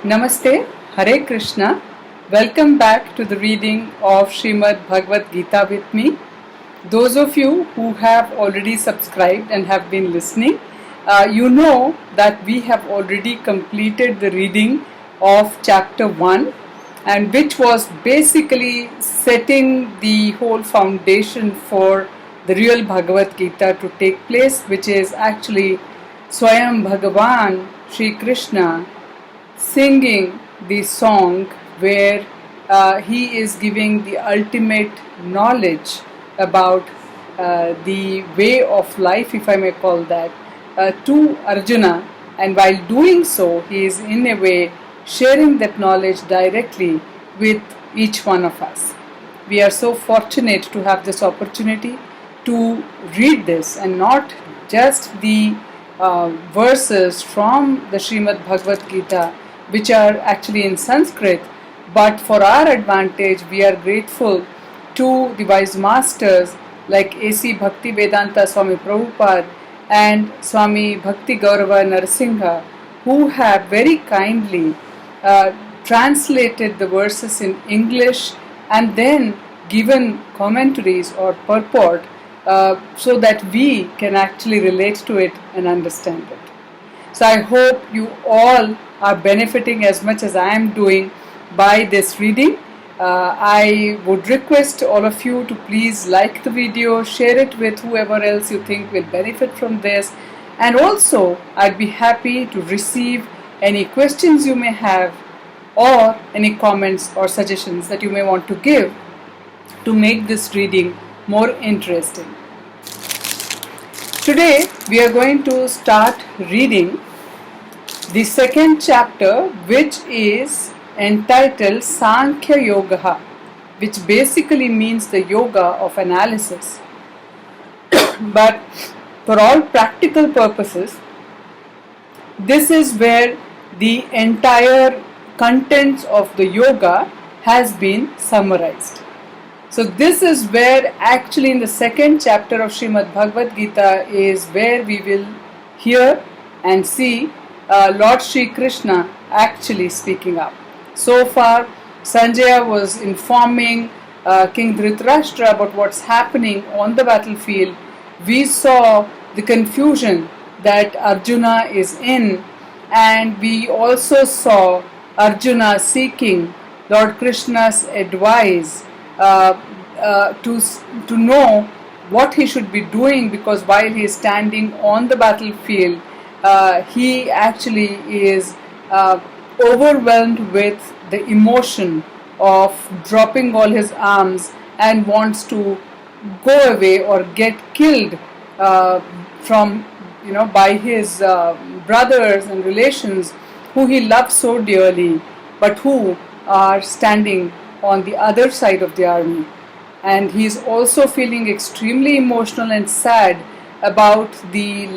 Namaste, Hare Krishna. Welcome back to the reading of Srimad Bhagavad Gita with me. Those of you who have already subscribed and have been listening, you know that we have already completed the reading of chapter 1, and which was basically setting the whole foundation for the real Bhagavad Gita to take place, which is actually Swayam Bhagavan Sri Krishna singing the song where he is giving the ultimate knowledge about the way of life, if I may call that, to Arjuna, and while doing so, he is in a way sharing that knowledge directly with each one of us. We are so fortunate to have this opportunity to read this, and not just the verses from the Srimad Bhagavad Gita, which are actually in Sanskrit, but for our advantage, we are grateful to the wise masters like A.C. Bhakti Vedanta Swami Prabhupada and Swami Bhakti Gaurava Narasingha, who have very kindly translated the verses in English and then given commentaries or purport so that we can actually relate to it and understand it. So I hope you all are benefiting as much as I am doing by this reading. I would request all of you to please like the video, share it with whoever else you think will benefit from this, and also I'd be happy to receive any questions you may have or any comments or suggestions that you may want to give to make this reading more interesting. Today we are going to start reading the second chapter, which is entitled Sankhya Yoga, which basically means the yoga of analysis. But for all practical purposes, this is where the entire contents of the yoga has been summarized. So this is where actually in the second chapter of Srimad Bhagavad Gita is where we will hear and see Lord Sri Krishna actually speaking up. So far, Sanjaya was informing King Dhritarashtra about what's happening on the battlefield. We saw the confusion that Arjuna is in, and we also saw Arjuna seeking Lord Krishna's advice to know what he should be doing, because while he is standing on the battlefield, he actually is overwhelmed with the emotion of dropping all his arms and wants to go away or get killed by his brothers and relations who he loves so dearly, but who are standing on the other side of the army. And he is also feeling extremely emotional and sad about the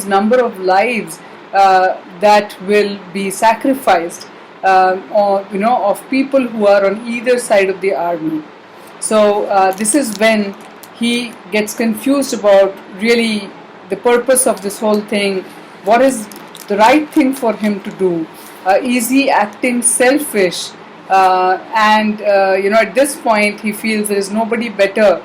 number of lives that will be sacrificed, of people who are on either side of the army. So this is when he gets confused about really the purpose of this whole thing. What is the right thing for him to do? Is he acting selfish? At this point he feels there is nobody better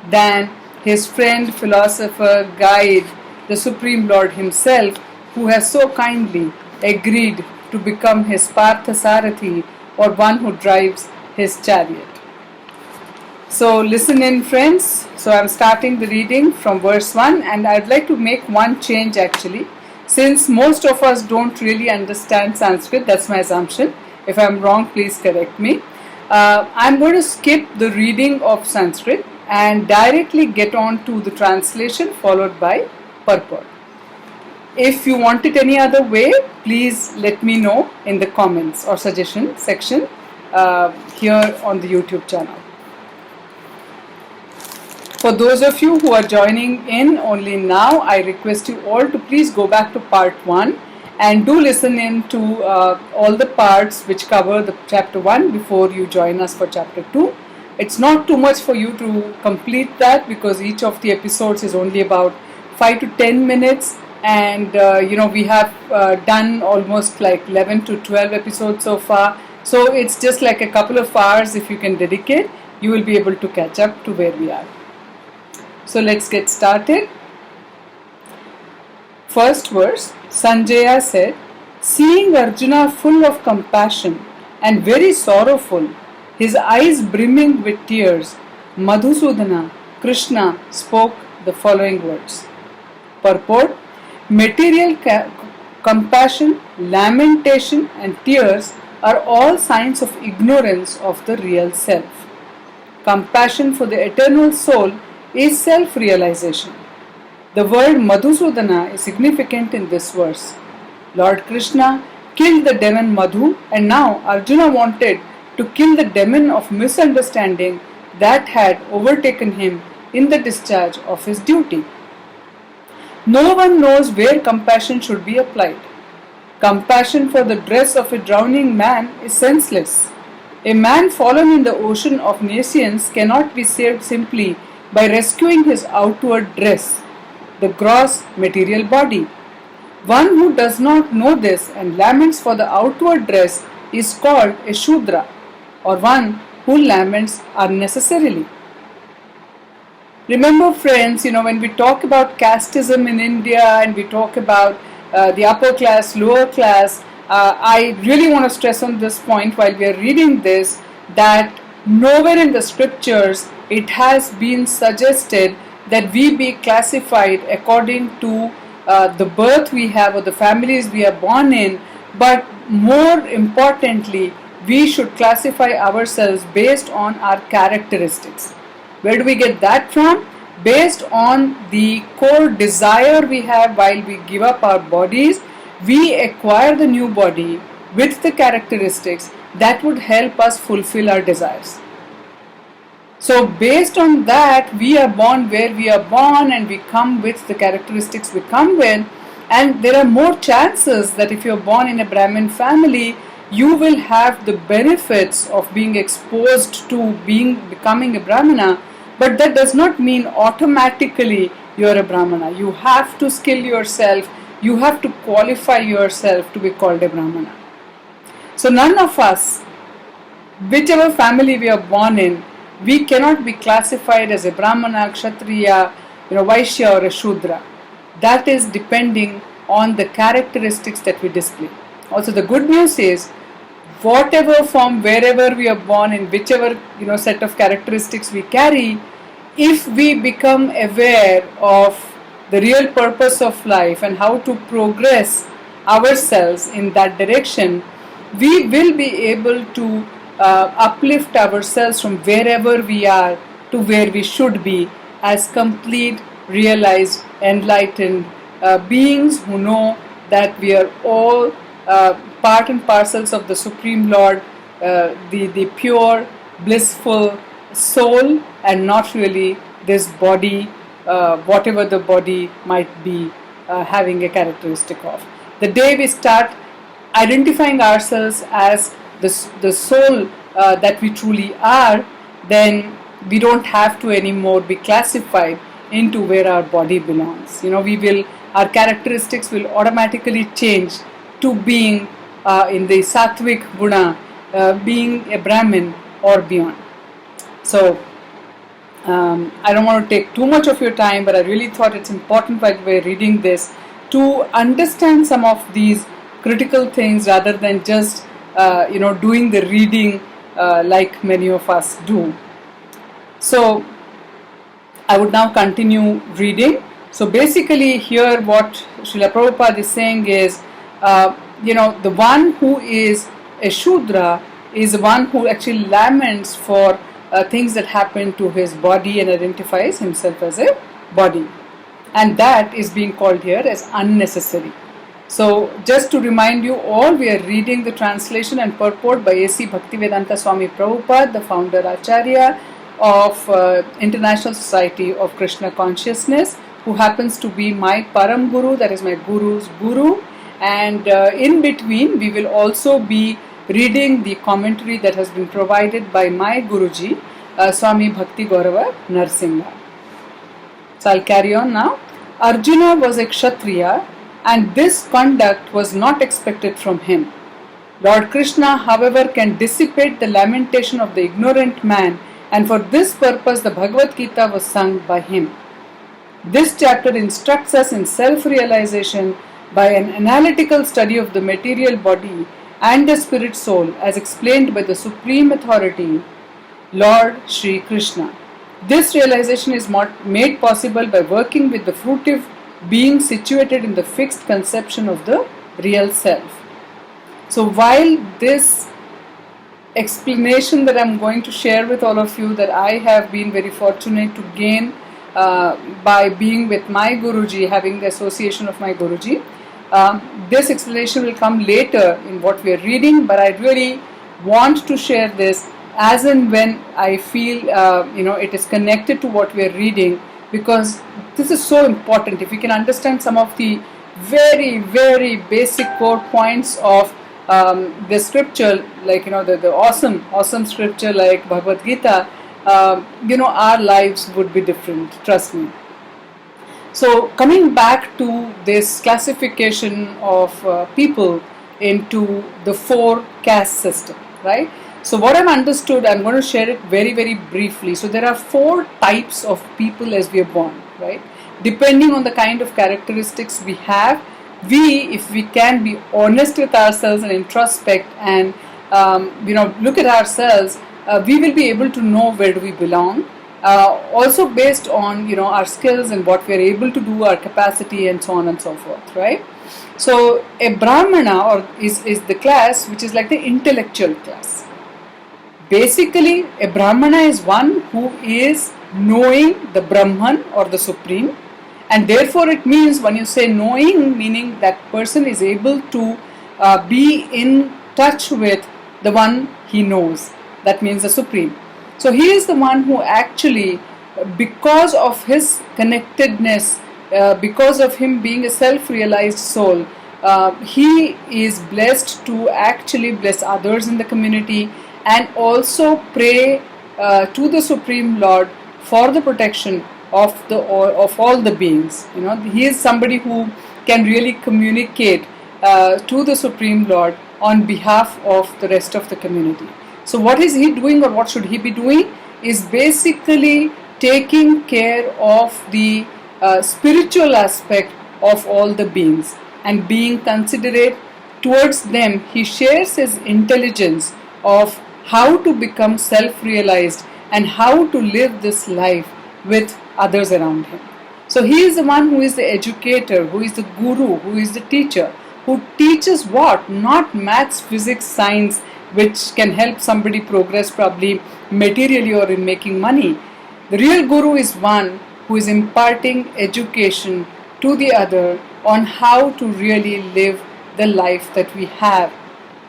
than his friend, philosopher, guide, the Supreme Lord himself, who has so kindly agreed to become his Partha Sarathi, or one who drives his chariot. So listen in, friends. So I'm starting the reading from verse 1, and I'd like to make one change actually. Since most of us don't really understand Sanskrit, that's my assumption. If I'm wrong, please correct me. I'm going to skip the reading of Sanskrit and directly get on to the translation followed by purport. If you want it any other way, please let me know in the comments or suggestion section here on the YouTube channel. For those of you who are joining in only now, I request you all to please go back to part 1 and do listen in to all the parts which cover the chapter 1 before you join us for chapter 2. It's not too much for you to complete that, because each of the episodes is only about 5 to 10 minutes, and we have done almost like 11 to 12 episodes so far. So it's just like a couple of hours. If you can dedicate, you will be able to catch up to where we are. So let's get started. First verse, Sanjaya said, seeing Arjuna full of compassion and very sorrowful, his eyes brimming with tears, Madhusudana, Krishna, spoke the following words. Purport: material compassion, lamentation and tears are all signs of ignorance of the real self. Compassion for the eternal soul is self-realization. The word Madhusudana is significant in this verse. Lord Krishna killed the demon Madhu, and now Arjuna wanted to kill the demon of misunderstanding that had overtaken him in the discharge of his duty. No one knows where compassion should be applied. Compassion for the dress of a drowning man is senseless. A man fallen in the ocean of nescience cannot be saved simply by rescuing his outward dress, the gross material body. One who does not know this and laments for the outward dress is called a Shudra, or one who laments unnecessarily. Remember friends, when we talk about casteism in India and we talk about the upper class, lower class, I really want to stress on this point while we are reading this, that nowhere in the scriptures it has been suggested that we be classified according to the birth we have or the families we are born in, but more importantly, we should classify ourselves based on our characteristics. Where do we get that from? Based on the core desire we have while we give up our bodies, we acquire the new body with the characteristics that would help us fulfill our desires. So based on that, we are born where we are born and we come with the characteristics we come with, and there are more chances that if you are born in a Brahmin family, you will have the benefits of being exposed to becoming a Brahmana, but that does not mean automatically you are a Brahmana. You have to skill yourself, you have to qualify yourself to be called a Brahmana. So none of us, whichever family we are born in, we cannot be classified as a Brahmana, Kshatriya, Vaishya or a Shudra. That is depending on the characteristics that we display. Also the good news is, whatever form, wherever we are born, in whichever set of characteristics we carry, if we become aware of the real purpose of life and how to progress ourselves in that direction, we will be able to uplift ourselves from wherever we are to where we should be as complete, realized, enlightened beings who know that we are all part and parcels of the Supreme Lord, the pure, blissful soul, and not really this body, whatever the body might be having a characteristic of. The day we start identifying ourselves as the soul that we truly are, then we don't have to anymore be classified into where our body belongs. Our characteristics will automatically change to being in the Sattvic Guna, being a Brahmin or beyond. So I don't want to take too much of your time, but I really thought it's important while we're reading this to understand some of these critical things rather than just doing the reading like many of us do. So I would now continue reading. So basically here what Srila Prabhupada is saying is, the one who is a Shudra is the one who actually laments for things that happen to his body and identifies himself as a body. And that is being called here as unnecessary. So just to remind you all, we are reading the translation and purport by A.C. Bhaktivedanta Swami Prabhupada, the founder Acharya of International Society of Krishna Consciousness, who happens to be my Param Guru, that is my Guru's Guru. And in between, we will also be reading the commentary that has been provided by my Guruji, Swami Bhakti Gaurava Narsingha. So I'll carry on now. Arjuna was a Kshatriya and this conduct was not expected from him. Lord Krishna, however, can dissipate the lamentation of the ignorant man, and for this purpose the Bhagavad Gita was sung by him. This chapter instructs us in self-realization by an analytical study of the material body and the spirit soul as explained by the Supreme Authority, Lord Shri Krishna. This realization is made possible by working with the fruitive being situated in the fixed conception of the real self. So while this explanation that I'm going to share with all of you that I have been very fortunate to gain by being with my Guruji, having the association of my Guruji, this explanation will come later in what we are reading, but I really want to share this as and when I feel it is connected to what we are reading, because this is so important. If we can understand some of the very, very basic core points of the scripture, like the awesome scripture like Bhagavad Gita, our lives would be different, trust me. So coming back to this classification of people into the 4 caste system, right? So what I've understood, I'm going to share it very, very briefly. So there are 4 types of people as we are born, right? Depending on the kind of characteristics we have, if we can be honest with ourselves and introspect and look at ourselves, we will be able to know where do we belong. Also based on our skills and what we are able to do, our capacity, and so on and so forth, right? So a Brahmana is the class which is like the intellectual class. Basically, a Brahmana is one who is knowing the Brahman or the Supreme. And therefore it means, when you say knowing, meaning that person is able to be in touch with the one he knows. That means the Supreme. So he is the one who actually, because of his connectedness, because of him being a self-realized soul, he is blessed to actually bless others in the community and also pray to the Supreme Lord for the protection of all the beings. He is somebody who can really communicate to the Supreme Lord on behalf of the rest of the community. So what is he doing, or what should he be doing, is basically taking care of the spiritual aspect of all the beings and being considerate towards them. He shares his intelligence of how to become self-realized and how to live this life with others around him. So he is the one who is the educator, who is the guru, who is the teacher, who teaches what? Not maths, physics, science, which can help somebody progress probably materially or in making money. The real guru is one who is imparting education to the other on how to really live the life that we have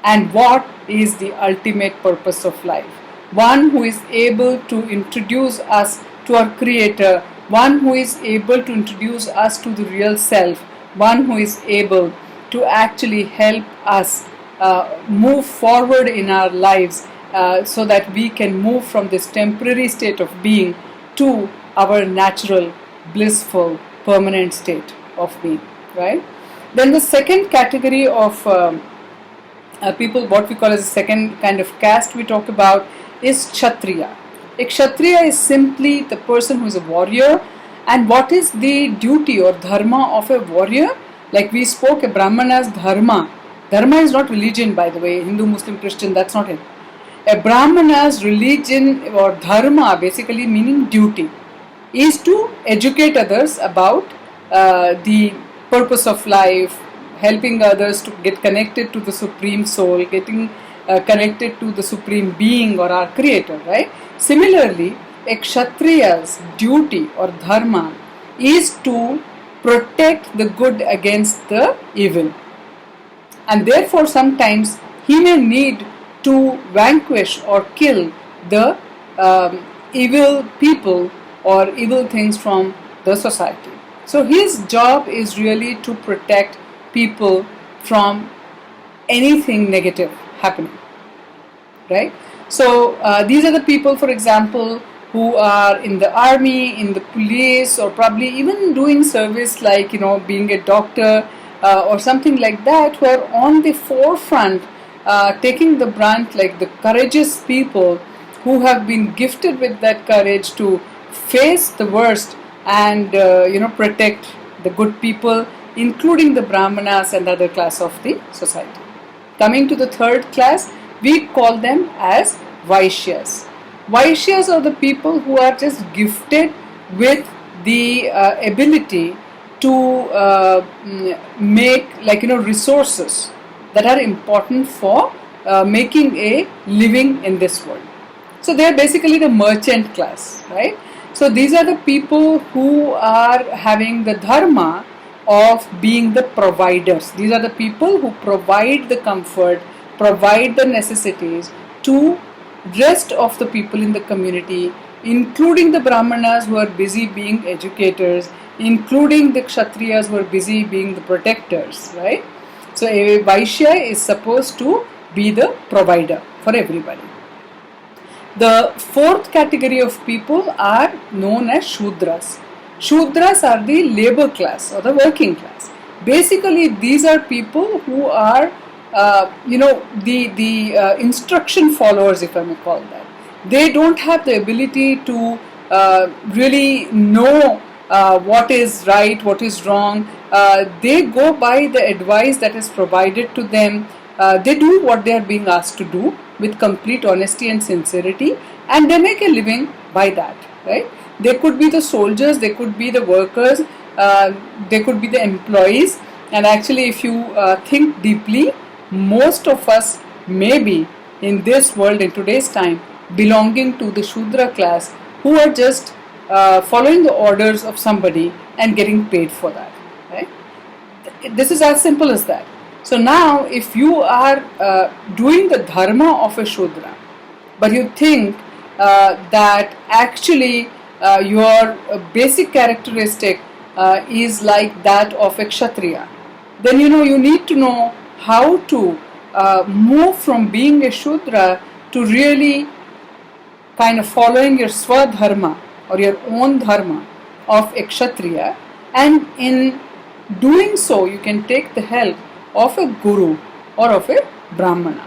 and what is the ultimate purpose of life. One who is able to introduce us to our Creator, one who is able to introduce us to the real self, one who is able to actually help us move forward in our lives so that we can move from this temporary state of being to our natural, blissful, permanent state of being, right? Then the second category of people, what we call as the second kind of caste we talk about, is Kshatriya. A Kshatriya is simply the person who is a warrior. And what is the duty or dharma of a warrior? Like we spoke, a Brahmana's dharma. Dharma is not religion, by the way, Hindu, Muslim, Christian, that's not it. A Brahmana's religion or dharma, basically meaning duty, is to educate others about the purpose of life, helping others to get connected to the Supreme Soul, getting connected to the Supreme Being or our Creator, right? Similarly, a Kshatriya's duty or dharma is to protect the good against the evil. And therefore sometimes he may need to vanquish or kill the evil people or evil things from the society. So his job is really to protect people from anything negative happening, right? So these are the people, for example, who are in the army, in the police, or probably even doing service like, being a doctor or something like that, who are on the forefront, taking the brunt, like the courageous people who have been gifted with that courage to face the worst and protect the good people, including the brahmanas and other class of the society. Coming to the third class, we call them as Vaishyas. Vaishyas are the people who are just gifted with the ability to make resources that are important for making a living in this world. So they are basically the merchant class, right? So these are the people who are having the dharma of being the providers. These are the people who provide the comfort, provide the necessities to rest of the people in the community, including the brahmanas who are busy being educators, including the kshatriyas who are busy being the protectors, right? So a Vaishya is supposed to be the provider for everybody. The fourth category of people are known as Shudras. Shudras are the labor class or the working class. Basically, these are people who are, the instruction followers, if I may call that. They don't have the ability to really know what is right, what is wrong. They go by the advice that is provided to them. They do what they are being asked to do with complete honesty and sincerity, and they make a living by that, right? They could be the soldiers, they could be the workers, they could be the employees, and actually if you think deeply, most of us may be in this world in today's time belonging to the Shudra class, who are just following the orders of somebody and getting paid for that, right? This is as simple as that. So now if you are doing the dharma of a Shudra, but you think that actually your basic characteristic is like that of a Kshatriya, then you need to know how to move from being a Shudra to really kind of following your Swadharma or your own dharma of a Kshatriya, and in doing so you can take the help of a guru or of a brahmana,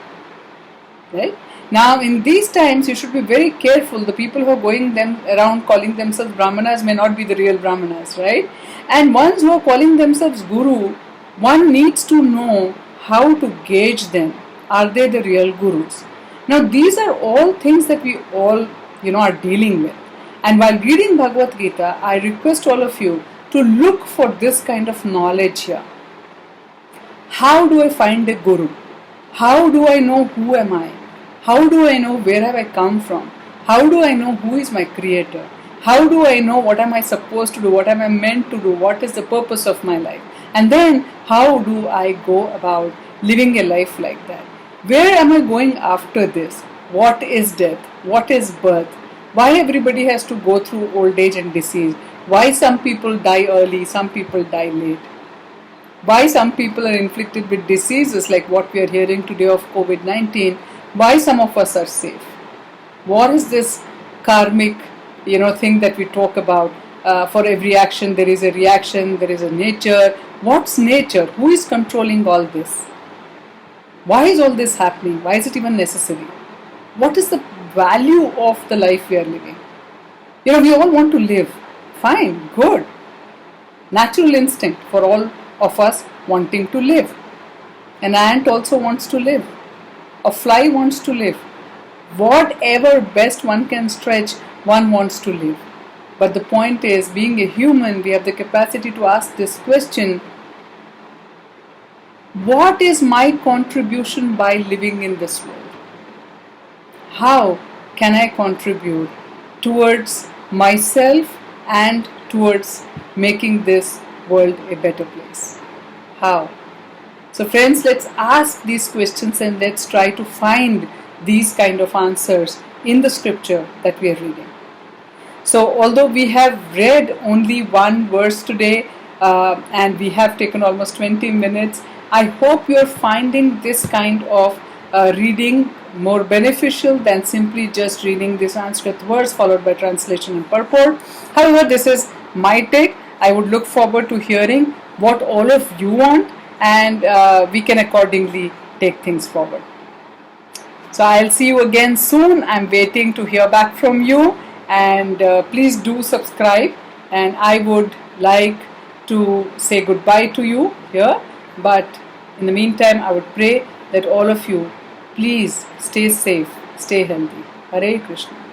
right? Now in these times you should be very careful. The people who are going around calling themselves brahmanas may not be the real brahmanas, right? And ones who are calling themselves guru, one needs to know how to gauge them. Are they the real gurus? Now these are all things that we all are dealing with. And while reading Bhagavad Gita, I request all of you to look for this kind of knowledge here. How do I find a guru? How do I know who am I? How do I know where have I come from? How do I know who is my creator? How do I know what am I supposed to do? What am I meant to do? What is the purpose of my life? And then how do I go about living a life like that? Where am I going after this? What is death? What is birth? Why everybody has to go through old age and disease? Why some people die early, some people die late? Why some people are inflicted with diseases like what we are hearing today of COVID-19? Why some of us are safe? What is this karmic, thing that we talk about? For every action there is a reaction, there is a nature. What's nature? Who is controlling all this? Why is all this happening? Why is it even necessary? What is the value of the life we are living? We all want to live. Fine, good. Natural instinct for all of us wanting to live. An ant also wants to live. A fly wants to live. Whatever best one can stretch, one wants to live. But the point is, being a human, we have the capacity to ask this question: what is my contribution by living in this world? How can I contribute towards myself and towards making this world a better place? How? So friends, let's ask these questions and let's try to find these kind of answers in the scripture that we are reading. So although we have read only one verse today and we have taken almost 20 minutes, I hope you are finding this kind of reading more beneficial than simply just reading the Sanskrit words followed by translation and purport. However, this is my take. I would look forward to hearing what all of you want, and we can accordingly take things forward. So I'll see you again soon. I'm waiting to hear back from you, and please do subscribe. And I would like to say goodbye to you here, but in the meantime, I would pray that all of you please stay safe, stay healthy. Hare Krishna.